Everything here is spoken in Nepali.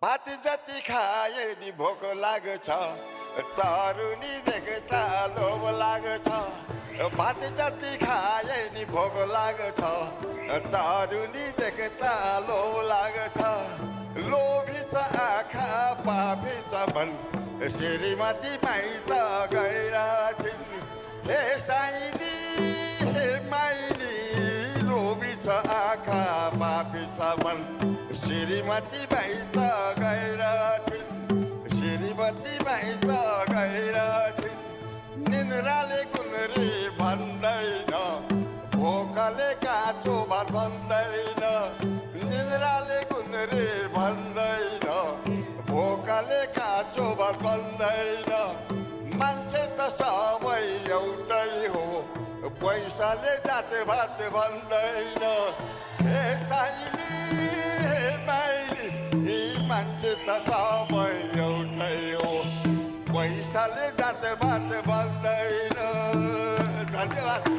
भात जति खाए नि भोक लाग्छ, तरुनी देख्दा लोभ लाग्छ। भात जति खाए नि भोक लाग्छ, तरुनी देख्दा लोभ लाग्छ। लोभी छ आँखा पापी छ मन, श्रीमती माइत गएर छिन्। हे साइली हे माइली, लोभी छ आँखा पापी छ मन, श्रीमती माइत गएर छिन्। श्रीमती माइत गएर छिन्। निन्द्राले गुन्द्री भन्दैन, भोकले काँचो भात भन्दैन। निन्द्राले गुन्द्री भन्दैन, भोकले काँचो भात भन्दैन। मान्छे त सबै एउटै हो, पैसाले जाते भात भन्दैन। हे साइली हे माइली, यी मान्छे त सबै एउटै हो, पैसाले जाते भात भन्दैन। धन्यवाद।